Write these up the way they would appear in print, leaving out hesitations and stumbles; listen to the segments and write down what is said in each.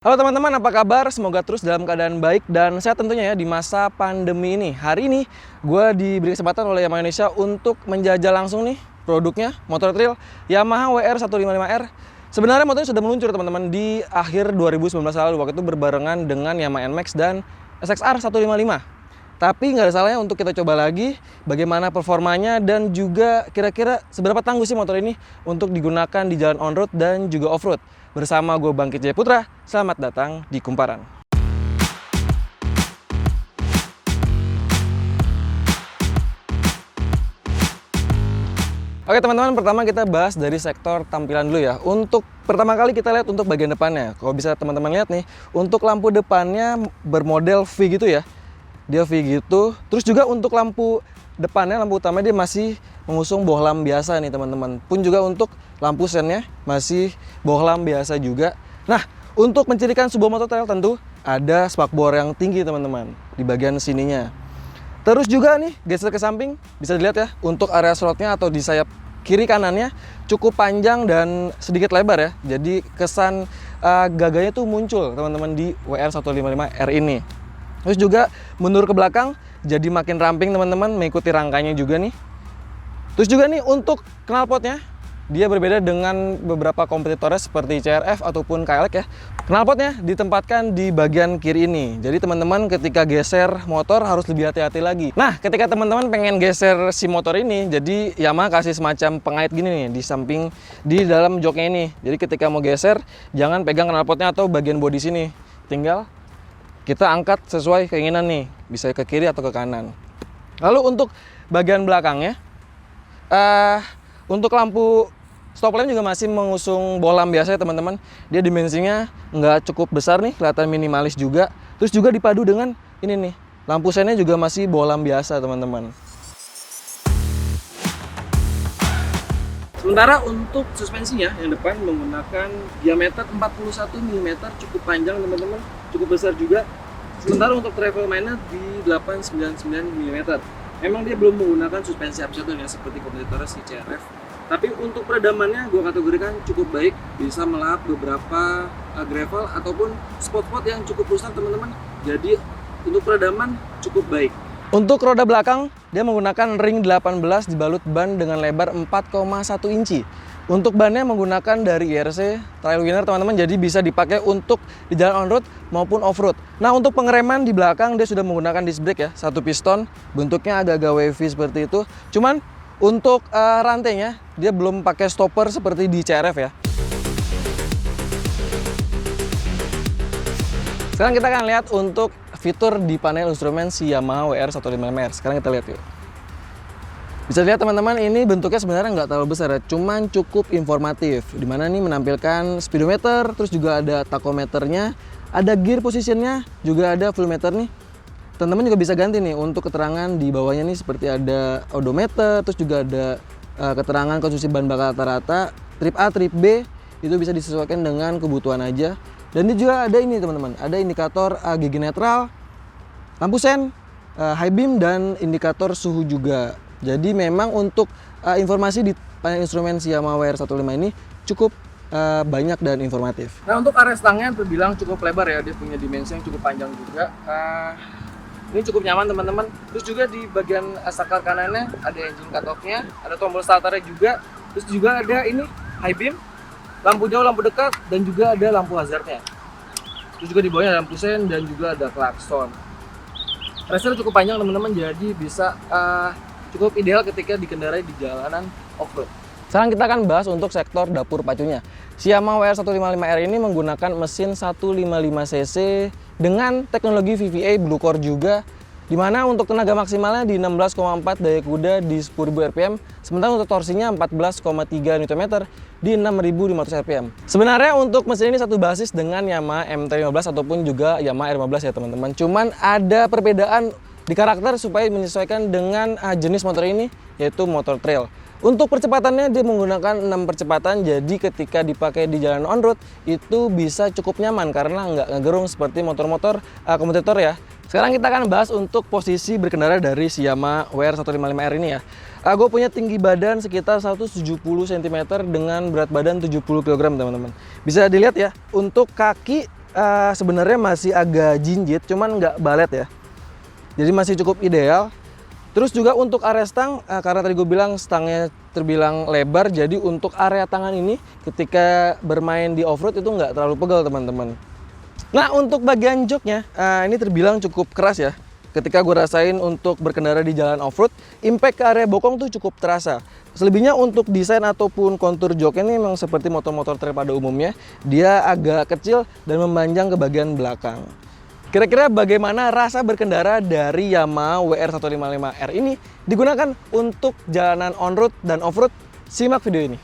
Halo teman-teman, apa kabar? Semoga terus dalam keadaan baik dan sehat tentunya ya di masa pandemi ini. Hari ini gue diberi kesempatan oleh Yamaha Indonesia untuk menjajal langsung nih produknya, motor trail Yamaha WR155R. Sebenarnya motornya sudah meluncur teman-teman di akhir 2019 lalu, waktu itu berbarengan dengan Yamaha NMAX dan SXR 155. Tapi nggak ada salahnya untuk kita coba lagi bagaimana performanya dan juga kira-kira seberapa tangguh sih motor ini untuk digunakan di jalan on-road dan juga off-road. Bersama gue Bangkit Jaya Putra, selamat datang di Kumparan. Oke teman-teman, pertama kita bahas dari sektor tampilan dulu ya. Untuk pertama kali kita lihat untuk bagian depannya. Kalau bisa teman-teman lihat nih, untuk lampu depannya bermodel V gitu ya. Dia V gitu. Terus juga untuk lampu depannya, lampu utama dia masih mengusung bohlam biasa nih teman-teman. Pun juga untuk lampu sennya masih bohlam biasa juga. Nah, untuk mencirikan sebuah motor trail tentu ada spakbor yang tinggi teman-teman di bagian sininya. Terus juga nih geser ke samping bisa dilihat ya, untuk area slotnya atau di sayap kiri kanannya cukup panjang dan sedikit lebar ya. Jadi kesan gagahnya tuh muncul teman-teman di WR155R ini. Terus juga mundur ke belakang jadi makin ramping teman-teman, mengikuti rangkanya juga nih. Terus juga nih untuk knalpotnya dia berbeda dengan beberapa kompetitornya seperti CRF ataupun KLX ya. Knalpotnya ditempatkan di bagian kiri ini. Jadi teman-teman ketika geser motor harus lebih hati-hati lagi. Nah, ketika teman-teman pengen geser si motor ini, jadi Yamaha kasih semacam pengait gini nih di samping di dalam joknya ini. Jadi ketika mau geser jangan pegang knalpotnya atau bagian bodi sini. Tinggal kita angkat sesuai keinginan nih, bisa ke kiri atau ke kanan. Lalu untuk bagian belakangnya, untuk lampu stop lamp juga masih mengusung bohlam biasa ya teman-teman. Dia dimensinya nggak cukup besar nih, kelihatan minimalis juga. Terus juga dipadu dengan ini nih, lampu sennya juga masih bohlam biasa teman-teman. Sementara untuk suspensinya yang depan menggunakan diameter 41 mm, cukup panjang teman-teman, cukup besar juga. Sementara untuk travel mainnya di 899 mm. Memang dia belum menggunakan suspensi upside ya seperti kompetitornya si CRF. Tapi untuk peredamannya gue kategorikan cukup baik, bisa melahap beberapa gravel ataupun spot-spot yang cukup rusak teman-teman. Jadi untuk peredaman cukup baik. Untuk roda belakang dia menggunakan ring 18 dibalut ban dengan lebar 4,1 inci. Untuk bannya menggunakan dari IRC Trail Winner teman-teman, jadi bisa dipakai untuk di jalan on-road maupun off-road. Nah untuk pengereman di belakang dia sudah menggunakan disc brake ya, satu piston, bentuknya agak-agak wavy seperti itu. Cuman untuk rantainya dia belum pakai stopper seperti di CRF ya. Sekarang kita akan lihat untuk fitur di panel instrumen si Yamaha WR155R. Sekarang kita lihat yuk. Bisa lihat teman-teman, ini bentuknya sebenarnya nggak terlalu besar ya, cuman cukup informatif. Dimana nih menampilkan speedometer, terus juga ada tachometernya, ada gear positionnya, juga ada full meter nih. Teman-teman juga bisa ganti nih untuk keterangan di bawahnya nih, seperti ada odometer, terus juga ada keterangan konsumsi bahan bakar rata-rata, trip A, trip B, itu bisa disesuaikan dengan kebutuhan aja. Dan ini juga ada ini teman-teman, ada indikator gigi netral, lampu sen, high beam, dan indikator suhu juga. Jadi memang untuk informasi di panel instrumen si Yamaha WR155 ini cukup banyak dan informatif. Nah untuk area stangnya terbilang cukup lebar ya, dia punya dimensi yang cukup panjang juga. Ini cukup nyaman teman-teman. Terus juga di bagian saklar kanannya ada engine cut-off-nya, ada tombol starternya juga. Terus juga ada ini high beam, lampu jauh, lampu dekat, dan juga ada lampu hazardnya. Terus juga di bawahnya ada lampu sen dan juga ada klakson. Racer cukup panjang teman-teman, jadi bisa cukup ideal ketika dikendarai di jalanan off-road. Sekarang kita akan bahas untuk sektor dapur pacunya. Si Yamaha WR155R ini menggunakan mesin 155cc dengan teknologi VVA Blue Core juga, dimana untuk tenaga maksimalnya di 16,4 daya kuda di 10.000 rpm, sementara untuk torsinya 14,3 Nm di 6.500 rpm. Sebenarnya untuk mesin ini satu basis dengan Yamaha MT-15 ataupun juga Yamaha R15 ya teman-teman. Cuman ada perbedaan di karakter supaya menyesuaikan dengan jenis motor ini, yaitu motor trail. Untuk percepatannya dia menggunakan 6 percepatan, jadi ketika dipakai di jalan on-road itu bisa cukup nyaman karena nggak ngegerung seperti motor-motor kompetitor ya. Sekarang kita akan bahas untuk posisi berkendara dari si Yamaha WR155R ini ya. Gue punya tinggi badan sekitar 170 cm dengan berat badan 70 kg teman-teman. Bisa dilihat ya, untuk kaki sebenarnya masih agak jinjit, cuman nggak balet ya. Jadi masih cukup ideal. Terus juga untuk area stang, karena tadi gue bilang stangnya terbilang lebar, jadi untuk area tangan ini ketika bermain di off-road itu nggak terlalu pegal teman-teman. Nah untuk bagian joknya, ini terbilang cukup keras ya. Ketika gue rasain untuk berkendara di jalan off-road, impact ke area bokong tuh cukup terasa. Selebihnya untuk desain ataupun kontur joknya ini memang seperti motor-motor trail pada umumnya, dia agak kecil dan memanjang ke bagian belakang. Kira-kira bagaimana rasa berkendara dari Yamaha WR155R ini digunakan untuk jalanan on-road dan off-road? Simak video ini.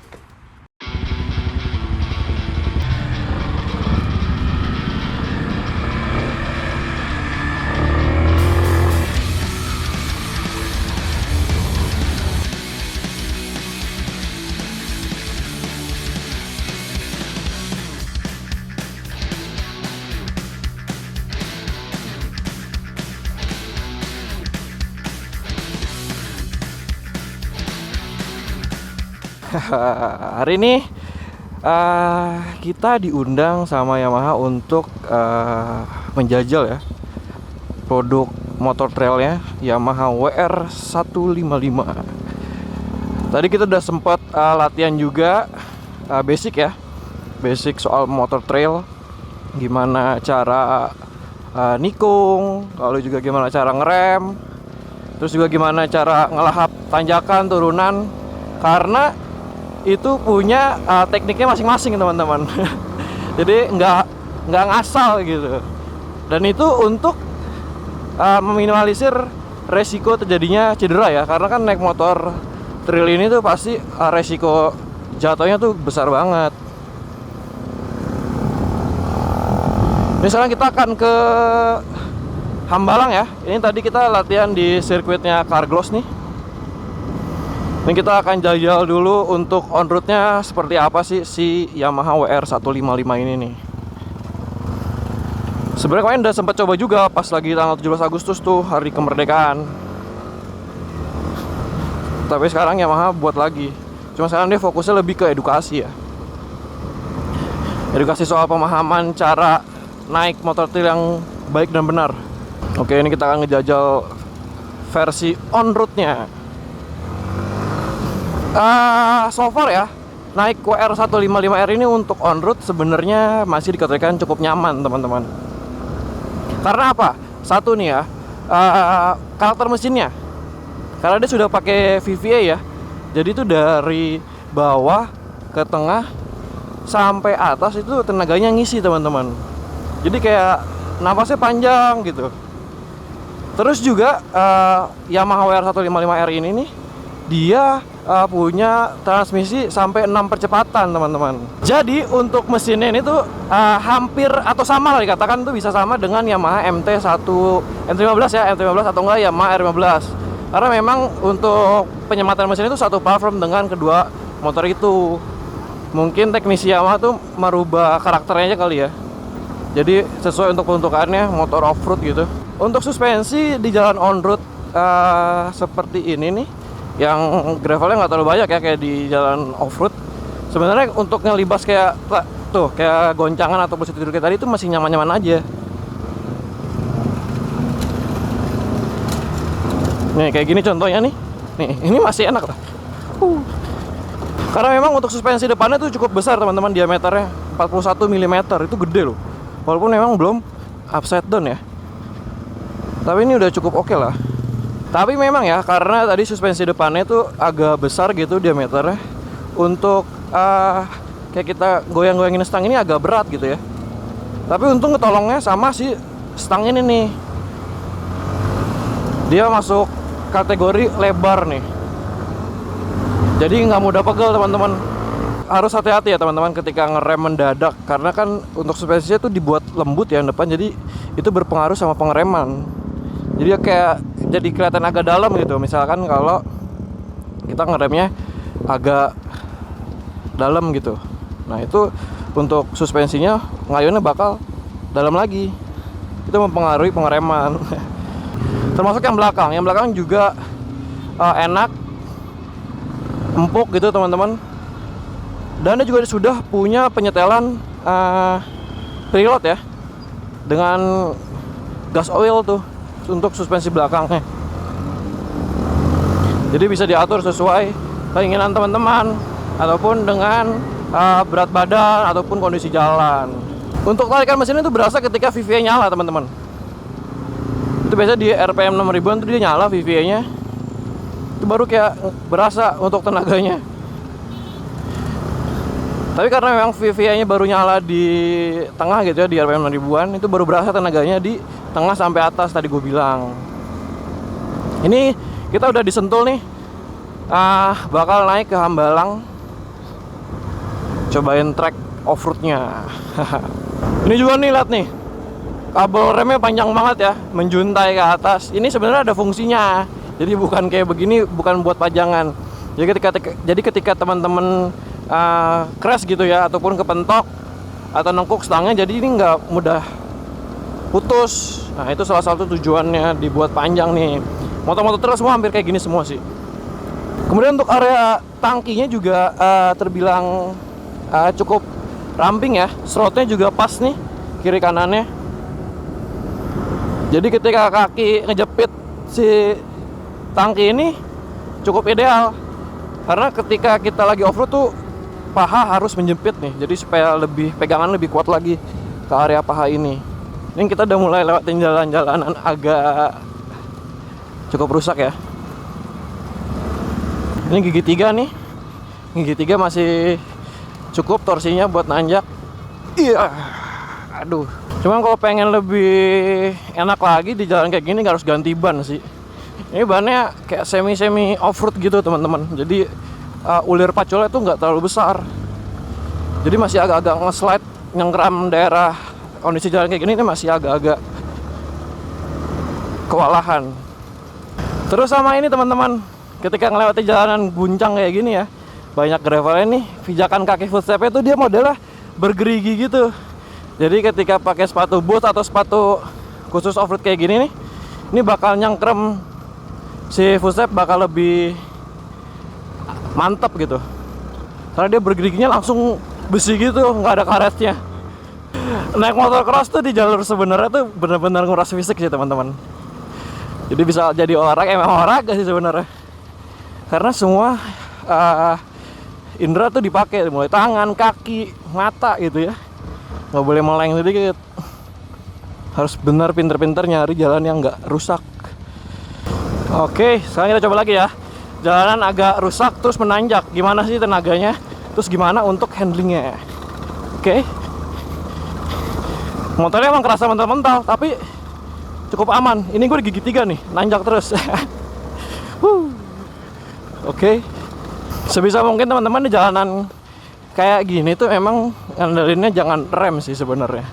Hari ini kita diundang sama Yamaha untuk menjajal ya produk motor trailnya Yamaha WR155. Tadi kita udah sempat latihan juga basic ya, basic soal motor trail, gimana cara nikung, lalu juga gimana cara ngerem, terus juga gimana cara ngelahap tanjakan, turunan, karena itu punya tekniknya masing-masing teman-teman. Jadi nggak ngasal gitu. Dan itu untuk meminimalisir resiko terjadinya cedera ya, karena kan naik motor trail ini tuh pasti resiko jatuhnya tuh besar banget. Misalnya kita akan ke Hambalang ya. Ini tadi kita latihan di sirkuitnya Carglass nih. Ini kita akan jajal dulu untuk on-roadnya seperti apa sih si Yamaha WR155 ini nih. Sebenarnya kemarin udah sempat coba juga pas lagi tanggal 17 Agustus tuh, hari kemerdekaan. Tapi sekarang Yamaha buat lagi. Cuma sekarang dia fokusnya lebih ke edukasi ya. Edukasi soal pemahaman cara naik motor trail yang baik dan benar. Oke, ini kita akan ngejajal versi on-roadnya. So far ya, naik WR155R ini untuk on-road sebenarnya masih dikatakan cukup nyaman teman-teman. Karena apa? Satu nih ya, karakter mesinnya. Karena dia sudah pakai VVA ya, jadi itu dari bawah ke tengah sampai atas itu tenaganya ngisi teman-teman. Jadi kayak napasnya panjang gitu. Terus juga Yamaha WR155R ini nih, dia punya transmisi sampai 6 percepatan teman-teman. Jadi untuk mesinnya ini tuh hampir atau sama lah dikatakan tuh bisa sama dengan Yamaha M15 ya, M15 atau enggak Yamaha R15. Karena memang untuk penyematan mesin itu satu platform dengan kedua motor itu. Mungkin teknisi Yamaha tuh merubah karakternya aja kali ya. Jadi sesuai untuk peruntukannya motor off-road gitu. Untuk suspensi di jalan on-road seperti ini nih, yang gravelnya nggak terlalu banyak ya kayak di jalan off-road. Sebenarnya untuk ngelibas kayak tuh kayak goncangan atau posisi tidur kayak tadi itu masih nyaman-nyaman aja. Nih kayak gini contohnya nih. Nih ini masih enak lah. Karena memang untuk suspensi depannya tuh cukup besar teman-teman, diameternya 41 mm, itu gede loh. Walaupun memang belum upside down ya. Tapi ini udah cukup oke lah. Tapi memang ya, karena tadi suspensi depannya tuh agak besar gitu diameternya, untuk kayak kita goyang-goyangin stang ini agak berat gitu ya. Tapi untung ketolongnya sama si stang ini nih. Dia masuk kategori lebar nih. Jadi nggak mudah pegel teman-teman. Harus hati-hati ya teman-teman ketika ngerem mendadak, karena kan untuk suspensinya tuh dibuat lembut ya depan, jadi itu berpengaruh sama pengereman. Jadi kayak jadi kelihatan agak dalam gitu. Misalkan kalau kita ngeremnya agak dalam gitu, nah itu untuk suspensinya ngayunnya bakal dalam lagi. Itu mempengaruhi pengereman. Termasuk yang belakang juga enak, empuk gitu teman-teman. Dan dia juga sudah punya penyetelan preload ya. dengan gas oil tuh untuk suspensi belakangnya. Jadi bisa diatur sesuai keinginan teman-teman ataupun dengan berat badan ataupun kondisi jalan. Untuk tarikan mesin itu berasa ketika VVA nyala, teman-teman. Itu biasanya di RPM 6000-an tuh dia nyala VVA-nya. Itu baru kayak berasa untuk tenaganya. Tapi karena memang VVA-nya baru nyala di tengah gitu ya, di RPM 6000-an, itu baru berasa tenaganya di tengah sampai atas tadi gue bilang. Ini kita udah disentul nih. Bakal naik ke Hambalang. Cobain track off-roadnya. Ini juga nih, lihat nih. Kabel remnya panjang banget ya, menjuntai ke atas. Ini sebenarnya ada fungsinya. Jadi bukan kayak begini, bukan buat pajangan. Jadi ketika teman-teman crash gitu ya, ataupun kepentok atau nengkuk stangnya, jadi ini nggak mudah putus. Nah, itu salah satu tujuannya dibuat panjang nih. Motor-motor terus semua hampir kayak gini semua sih. Kemudian untuk area tangkinya juga terbilang cukup ramping ya. Slotnya juga pas nih, kiri kanannya. Jadi ketika kaki ngejepit si tangki ini cukup ideal. Karena ketika kita lagi off-road tuh paha harus menjepit nih. Jadi supaya pegangan lebih kuat lagi ke area paha ini. Ini kita udah mulai lewatin jalan-jalanan agak cukup rusak ya. Ini gigi 3 nih. Gigi 3 masih cukup torsinya buat nanjak. Iya. Aduh. Cuman kalau pengen lebih enak lagi di jalan kayak gini harus ganti ban sih. Ini bannya kayak semi off-road gitu, teman-teman. Jadi ulir paculnya tuh nggak terlalu besar. Jadi masih agak-agak nge-slide, nyengkram daerah kondisi jalan kayak gini, ini masih agak-agak kewalahan. Terus sama ini, teman-teman, ketika ngelewati jalanan guncang kayak gini ya, banyak gravelnya nih, pijakan kaki footstepnya tuh dia modelnya bergerigi gitu. Jadi ketika pakai sepatu boot atau sepatu khusus off-road kayak gini nih, ini bakal nyengkrem si footstep, bakal lebih mantap gitu. Karena dia bergeriginya langsung besi gitu, nggak ada karetnya. Naik motor cross tuh di jalur sebenarnya tuh benar-benar nguras fisik sih, teman-teman. Jadi bisa jadi olahraga sih sebenarnya. Karena semua indera tuh dipakai, mulai tangan, kaki, mata gitu ya. Nggak boleh meleng sedikit. Harus benar pinter-pinter nyari jalan yang nggak rusak. Oke, sekarang kita coba lagi ya. Jalanan agak rusak terus menanjak. Gimana sih tenaganya? Terus gimana untuk handlingnya? Oke. Motornya emang kerasa mental-mental, tapi cukup aman. Ini gue di gigi 3 nih, nanjak terus. Oke. Sebisa mungkin teman-teman di jalanan kayak gini tuh emang ngandelinnya jangan rem sih sebenarnya.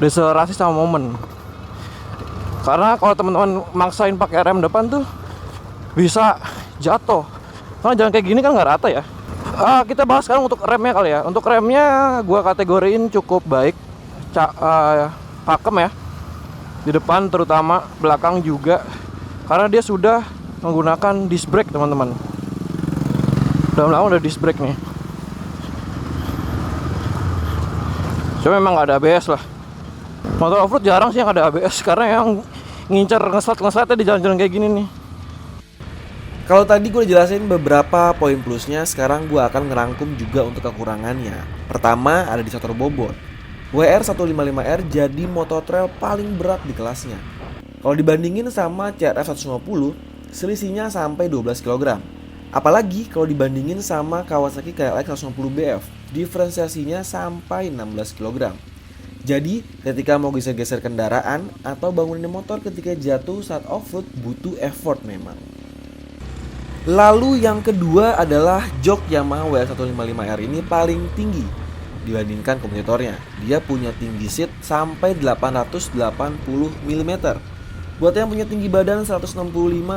Deselerasi sama momen. Karena kalau teman-teman maksain pakai rem depan tuh bisa jatuh. Karena jalan kayak gini kan nggak rata ya. Kita bahas sekarang untuk remnya kali ya. Untuk remnya gue kategoriin cukup baik, pakem ya. Di depan terutama, belakang juga. Karena dia sudah menggunakan disc brake, teman-teman. Belakang udah disc brake nih. Cuma memang nggak ada ABS lah. Motor off-road jarang sih yang ada ABS, karena yang ngincer ngeslide-ngeslide di jalan-jalan kayak gini nih. Kalau tadi gue jelasin beberapa poin plusnya, sekarang gue akan ngerangkum juga untuk kekurangannya. Pertama, ada di sektor bobot. WR155R jadi motor trail paling berat di kelasnya. Kalau dibandingin sama CRF 150, selisihnya sampai 12 kg. Apalagi kalau dibandingin sama Kawasaki KLX 150BF, diferensiasinya sampai 16 kg. Jadi, ketika mau geser-geser kendaraan atau bangunin motor ketika jatuh saat off-road butuh effort memang. Lalu yang kedua adalah jok Yamaha WR155R ini paling tinggi dibandingkan kompetitornya. Dia punya tinggi seat sampai 880 mm. Buat yang punya tinggi badan 165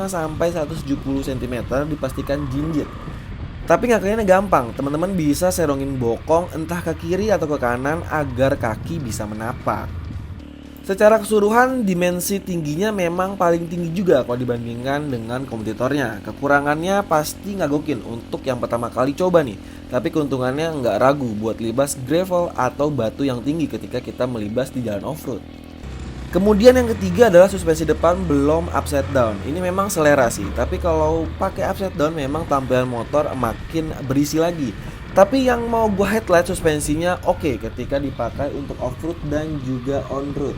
sampai 170 cm dipastikan jinjit. Tapi ngakainnya gampang, teman-teman bisa serongin bokong entah ke kiri atau ke kanan agar kaki bisa menapak. Secara keseluruhan dimensi tingginya memang paling tinggi juga kalau dibandingkan dengan kompetitornya. Kekurangannya pasti ngagokin untuk yang pertama kali coba nih. Tapi keuntungannya nggak ragu buat libas gravel atau batu yang tinggi ketika kita melibas di jalan off-road. Kemudian yang ketiga adalah suspensi depan belum upside down. Ini memang selera sih, tapi kalau pakai upside down memang tampilan motor makin berisi lagi. Tapi yang mau gue highlight suspensinya oke ketika dipakai untuk off-road dan juga on-road.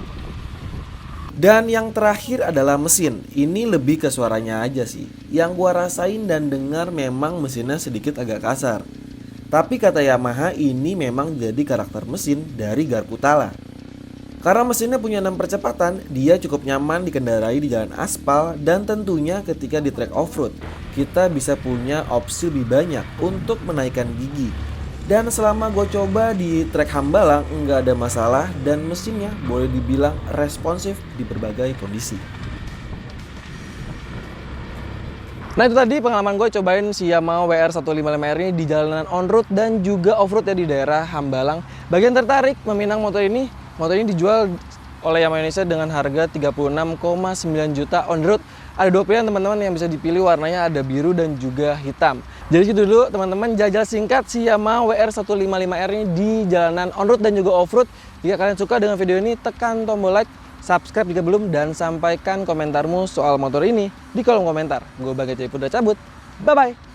Dan yang terakhir adalah mesin. Ini lebih ke suaranya aja sih. Yang gua rasain dan dengar memang mesinnya sedikit agak kasar. Tapi kata Yamaha ini memang jadi karakter mesin dari Garputala. Karena mesinnya punya 6 percepatan, dia cukup nyaman dikendarai di jalan aspal dan tentunya ketika di track off-road, kita bisa punya opsi lebih banyak untuk menaikkan gigi. Dan selama gue coba di trek Hambalang nggak ada masalah dan mesinnya boleh dibilang responsif di berbagai kondisi. Nah itu tadi pengalaman gue cobain si Yamaha WR155R ini di jalanan on-road dan juga off-road ya di daerah Hambalang. Bagian tertarik meminang motor ini dijual oleh Yamaha Indonesia dengan harga 36,9 juta on road. Ada dua pilihan teman-teman yang bisa dipilih, warnanya ada biru dan juga hitam. Jadi itu dulu teman-teman jajal singkat si Yamaha WR155R ini di jalanan on road dan juga off road. Jika kalian suka dengan video ini, tekan tombol like, subscribe jika belum, dan sampaikan komentarmu soal motor ini di kolom komentar. Gue Bagas Cahyo udah cabut, bye bye.